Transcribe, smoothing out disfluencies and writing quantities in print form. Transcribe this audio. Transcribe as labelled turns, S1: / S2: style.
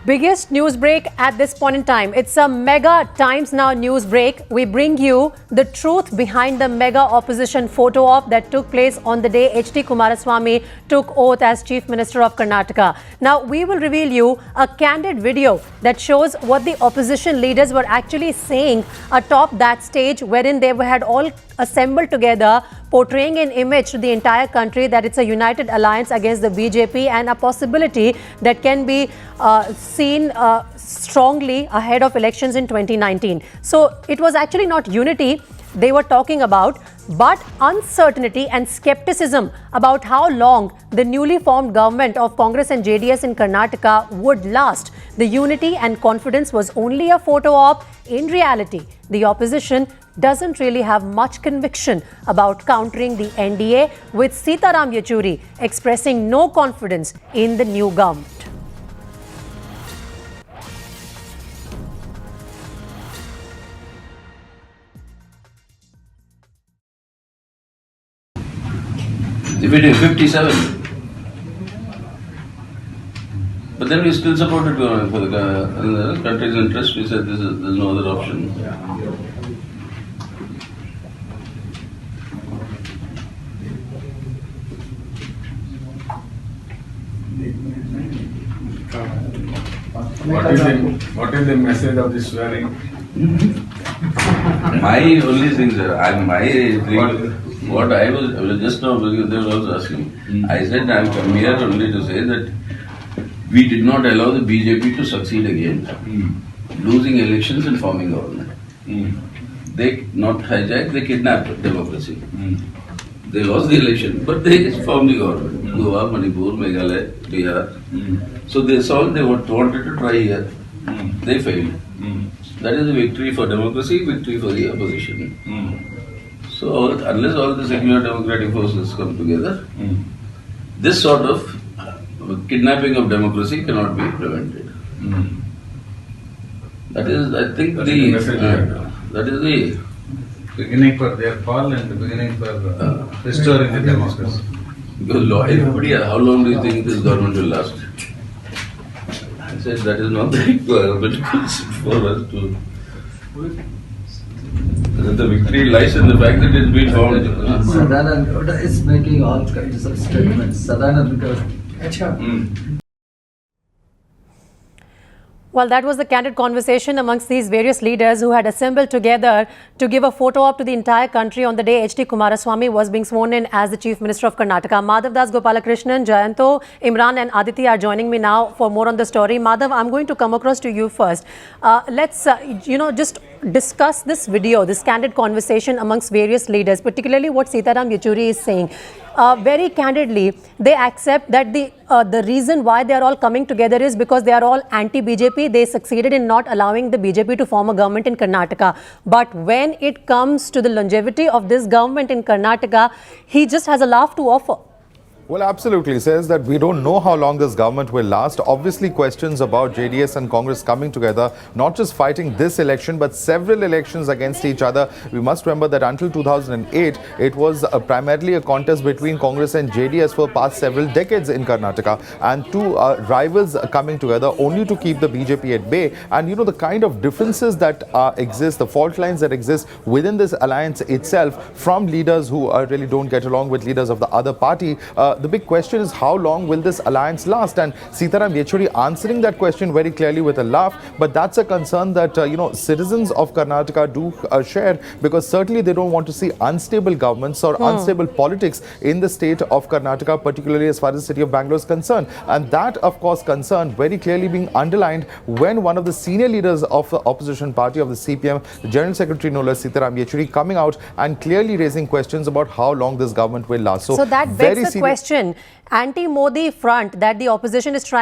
S1: Biggest news break at this point in time. It's a mega Times Now news break. We bring you the truth behind the mega opposition photo op that took place on the day H.D. Kumaraswamy took oath as Chief Minister of Karnataka. Now, we will reveal you a candid video that shows what the opposition leaders were actually saying atop that stage, wherein they had all assembled together, portraying an image to the entire country that it's a united alliance against the BJP and a possibility that can be seen strongly ahead of elections in 2019. So it was actually not unity they were talking about, but uncertainty and skepticism about how long the newly formed government of Congress and JDS in Karnataka would last. The unity and confidence was only a photo op. In reality, the opposition doesn't really have much conviction about countering the NDA, with Sitaram Yechury expressing no confidence in the new government.
S2: If it is 57, but then we still supported government for the country's interest. We said there's no other option.
S3: What is the message of this swearing?
S2: My only thing, sir, what I was just now, they were also asking. I said I come here only to say that we did not allow the BJP to succeed again, losing elections and forming government. They not hijacked, they kidnapped democracy. They lost the election, but they formed the government. Goa, Manipur, Meghalaya, Bihar. So they saw they wanted to try here. They failed. That is a victory for democracy, victory for the opposition. So unless all the secular democratic forces come together, this sort of kidnapping of democracy cannot be prevented. That is, I think, that is the
S3: beginning for their fall and the beginning for restoring the democracy.
S2: Because everybody, how long do you think this government will last? I said that is not the requirement for us to. The victory lies in the fact that it's been found.
S4: Sadanand Gowda is making all kinds of statements. Sadanand Gowda.
S1: Well, that was the candid conversation amongst these various leaders who had assembled together to give a photo op to the entire country on the day H.D. Kumaraswamy was being sworn in as the Chief Minister of Karnataka. Madhav Das Gopalakrishnan, Jayanto, Imran and Aditi are joining me now for more on the story. Madhav, I'm going to come across to you first. Let's, just discuss this video, this candid conversation amongst various leaders, particularly what Sitaram Yechury is saying. Very candidly, they accept that the reason why they are all coming together is because they are all anti-BJP. They succeeded in not allowing the BJP to form a government in Karnataka. But when it comes to the longevity of this government in Karnataka, he just has a laugh to offer.
S5: Well, absolutely. He says that we don't know how long this government will last. Obviously, questions about JDS and Congress coming together, not just fighting this election, but several elections against each other. We must remember that until 2008, it was primarily a contest between Congress and JDS for past several decades in Karnataka. And two rivals coming together only to keep the BJP at bay. And, the kind of differences that exist, the fault lines that exist within this alliance itself from leaders who really don't get along with leaders of the other party. The big question is how long will this alliance last? And Sitaram Yechury answering that question very clearly with a laugh. But that's a concern that, citizens of Karnataka do share, because certainly they don't want to see unstable governments or unstable politics in the state of Karnataka, particularly as far as the city of Bangalore is concerned. And that, of course, concern very clearly being underlined when one of the senior leaders of the opposition party of the CPM, the General Secretary no less, Sitaram Yechury, coming out and clearly raising questions about how long this government will last.
S1: So that begs the question, anti-Modi front that the opposition is trying